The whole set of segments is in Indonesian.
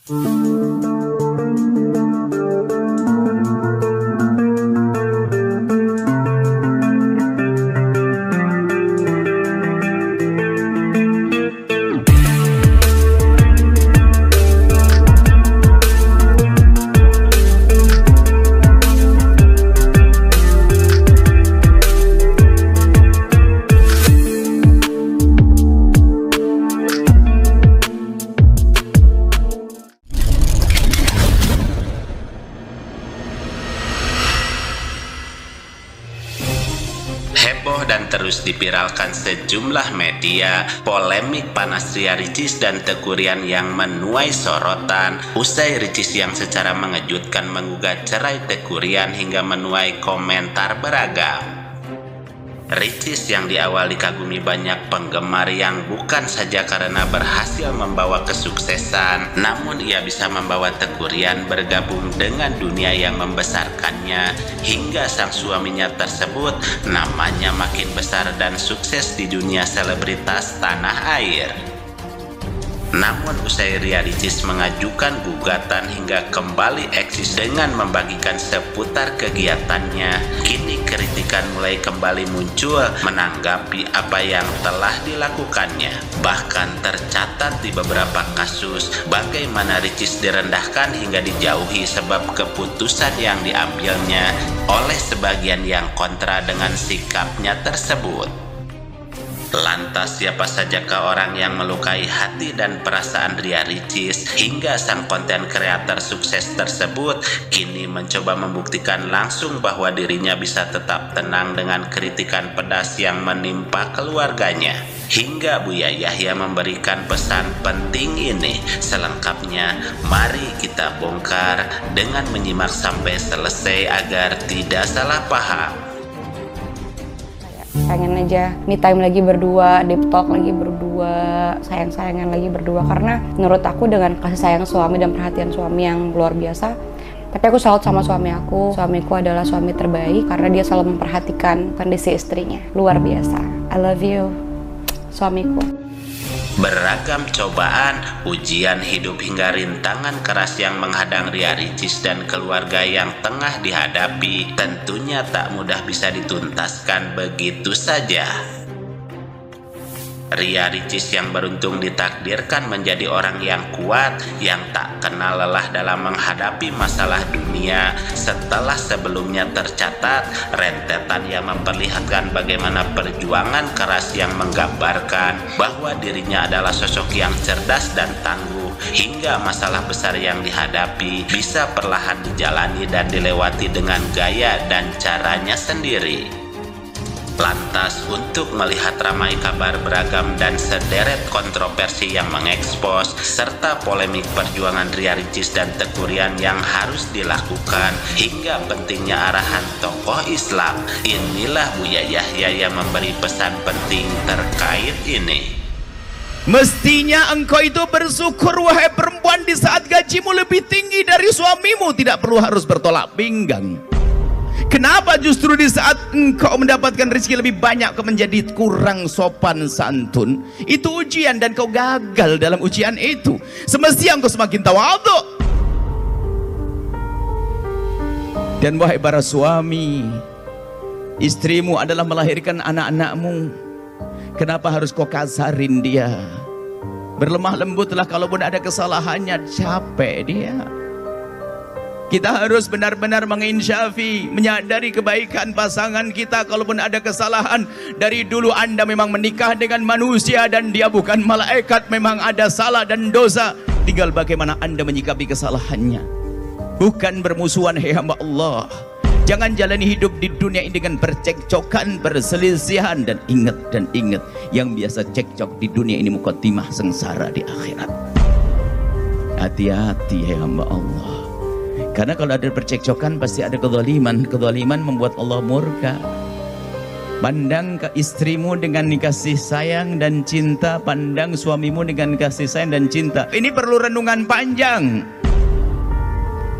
Heboh dan terus dipiralkan sejumlah media, polemik panas Ria Ricis dan Teuku Ryan yang menuai sorotan. Usai Ricis yang secara mengejutkan menggugat cerai Teuku Ryan hingga menuai komentar beragam. Ricis yang di awal dikagumi banyak penggemar yang bukan saja karena berhasil membawa kesuksesan, namun ia bisa membawa Teuku Ryan bergabung dengan dunia yang membesarkannya, hingga sang suaminya tersebut namanya makin besar dan sukses di dunia selebritas tanah air. Namun usai Ria Ricis mengajukan gugatan hingga kembali eksis dengan membagikan seputar kegiatannya, kini kritikan mulai kembali muncul menanggapi apa yang telah dilakukannya. Bahkan tercatat di beberapa kasus bagaimana Ricis direndahkan hingga dijauhi sebab keputusan yang diambilnya oleh sebagian yang kontra dengan sikapnya tersebut. Lantas siapa sajakah orang yang melukai hati dan perasaan Ria Ricis hingga sang konten kreator sukses tersebut kini mencoba membuktikan langsung bahwa dirinya bisa tetap tenang dengan kritikan pedas yang menimpa keluarganya. Hingga Buya Yahya memberikan pesan penting ini. Selengkapnya mari kita bongkar dengan menyimak sampai selesai agar tidak salah paham. Pengen aja me time lagi berdua, deep talk lagi berdua, sayang-sayangan lagi berdua. Karena menurut aku dengan kasih sayang suami dan perhatian suami yang luar biasa, tapi aku salut sama suami aku. Suamiku adalah suami terbaik karena dia selalu memperhatikan kondisi istrinya. Luar biasa. I love you, suamiku. Beragam cobaan, ujian hidup hingga rintangan keras yang menghadang Ria Ricis dan keluarga yang tengah dihadapi tentunya tak mudah bisa dituntaskan begitu saja. Ria Ricis yang beruntung ditakdirkan menjadi orang yang kuat, yang tak kenal lelah dalam menghadapi masalah dunia setelah sebelumnya tercatat rentetan yang memperlihatkan bagaimana perjuangan keras yang menggambarkan bahwa dirinya adalah sosok yang cerdas dan tangguh hingga masalah besar yang dihadapi bisa perlahan dijalani dan dilewati dengan gaya dan caranya sendiri. Lantas untuk melihat ramai kabar beragam dan sederet kontroversi yang mengekspos serta polemik perjuangan Ria Ricis dan Teuku Ryan yang harus dilakukan hingga pentingnya arahan tokoh Islam, inilah Buya Yahya yang memberi pesan penting terkait ini. Mestinya engkau itu bersyukur wahai perempuan di saat gajimu lebih tinggi dari suamimu, tidak perlu harus bertolak pinggang. Kenapa justru di saat engkau mendapatkan rezeki lebih banyak kau menjadi kurang sopan santun? Itu ujian dan kau gagal dalam ujian itu. Semestinya engkau semakin tawadhu. Dan wahai para suami, istrimu adalah melahirkan anak-anakmu. Kenapa harus kau kasarin dia? Berlemah lembutlah, kalaupun ada kesalahannya, capek dia. Kita harus benar-benar menginsyafi, menyadari kebaikan pasangan kita. Kalaupun ada kesalahan, dari dulu Anda memang menikah dengan manusia dan dia bukan malaikat, memang ada salah dan dosa. Tinggal bagaimana Anda menyikapi kesalahannya. Bukan bermusuhan, hei hamba Allah. Jangan jalani hidup di dunia ini dengan percekcokan, perselisihan. Dan ingat, yang biasa cekcok di dunia ini mukaddimah sengsara di akhirat. Hati-hati, hei hamba Allah. Karena kalau ada percekcokan pasti ada kezaliman. Kezaliman membuat Allah murka. Pandang ke istrimu dengan kasih sayang dan cinta. Pandang suamimu dengan kasih sayang dan cinta. Ini perlu renungan panjang.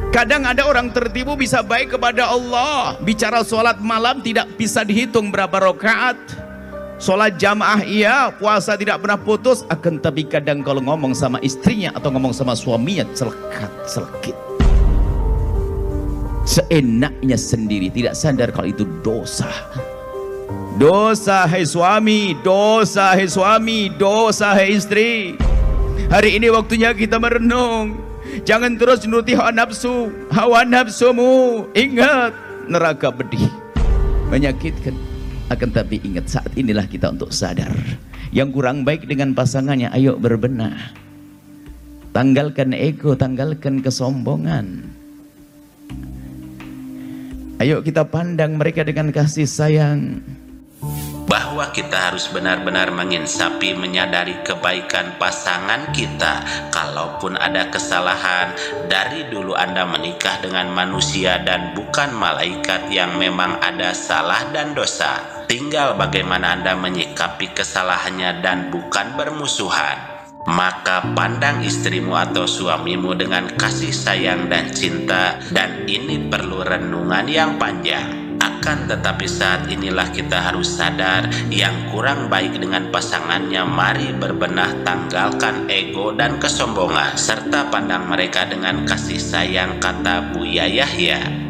Kadang ada orang tertipu bisa baik kepada Allah. Bicara sholat malam tidak bisa dihitung berapa rakaat. Sholat jamaah iya, puasa tidak pernah putus. Akan tapi kadang kalau ngomong sama istrinya atau ngomong sama suaminya celekat-celekit, seenaknya sendiri, tidak sadar kalau itu dosa. Dosa hai suami, dosa hai suami, dosa hai istri. Hari ini waktunya kita merenung. Jangan terus menuruti hawa nafsumu. Ingat, neraka pedih, menyakitkan. Akan tapi ingat, saat inilah kita untuk sadar. Yang kurang baik dengan pasangannya, ayo berbenah. Tanggalkan ego, tanggalkan kesombongan. Ayo kita pandang mereka dengan kasih sayang. Bahwa kita harus benar-benar menginsafi, menyadari kebaikan pasangan kita. Kalaupun ada kesalahan, dari dulu Anda menikah dengan manusia dan bukan malaikat yang memang ada salah dan dosa. Tinggal bagaimana Anda menyikapi kesalahannya dan bukan bermusuhan. Maka pandang istrimu atau suamimu dengan kasih sayang dan cinta, dan ini perlu renungan yang panjang. Akan tetapi saat inilah kita harus sadar yang kurang baik dengan pasangannya. Mari berbenah, tanggalkan ego dan kesombongan, serta pandang mereka dengan kasih sayang, kata Buya Yahya.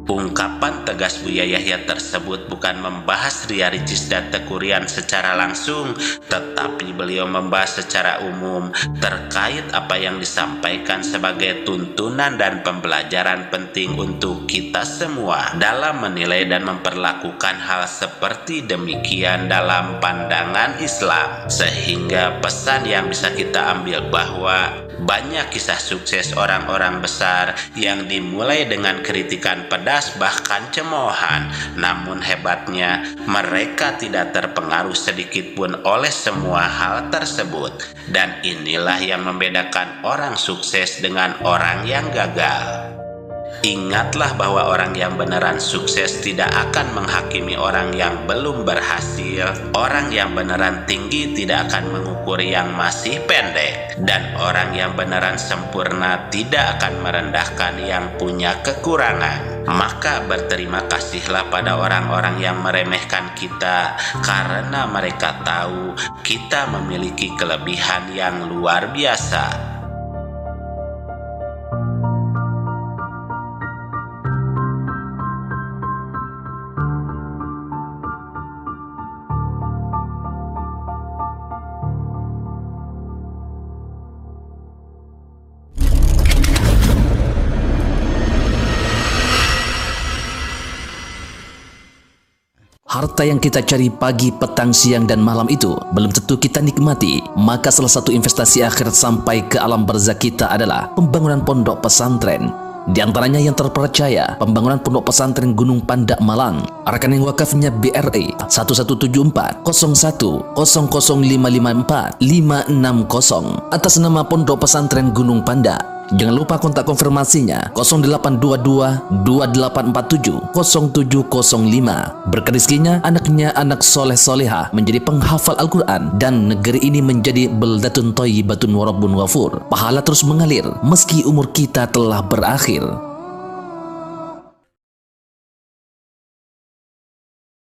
Ungkapan tegas Buya Yahya tersebut bukan membahas Ria Ricis dan Teuku Ryan secara langsung, tetapi beliau membahas secara umum terkait apa yang disampaikan sebagai tuntunan dan pembelajaran penting untuk kita semua dalam menilai dan memperlakukan hal seperti demikian dalam pandangan Islam. Sehingga pesan yang bisa kita ambil bahwa banyak kisah sukses orang-orang besar yang dimulai dengan kritikan pedas bahkan cemoohan, namun hebatnya mereka tidak terpengaruh sedikit pun oleh semua hal tersebut. Dan inilah yang membedakan orang sukses dengan orang yang gagal. Ingatlah bahwa orang yang beneran sukses tidak akan menghakimi orang yang belum berhasil. Orang yang beneran tinggi tidak akan mengukur yang masih pendek. Dan orang yang beneran sempurna tidak akan merendahkan yang punya kekurangan. Maka berterima kasihlah pada orang-orang yang meremehkan kita, karena mereka tahu kita memiliki kelebihan yang luar biasa. Harta yang kita cari pagi, petang, siang, dan malam itu belum tentu kita nikmati. Maka salah satu investasi akhirat sampai ke alam barzakh kita adalah pembangunan pondok pesantren. Di antaranya yang terpercaya, pembangunan pondok pesantren Gunung Panda Malang. Rekening wakafnya BRI 1174 01 00554 560 atas nama Pondok Pesantren Gunung Panda. Jangan lupa kontak konfirmasinya 0822 2847 0705. Berkah rezekinya anaknya anak soleh soleha menjadi penghafal Al-Quran, dan negeri ini menjadi beldatun thayyibatun wa rabbun ghafur. Pahala terus mengalir meski umur kita telah berakhir.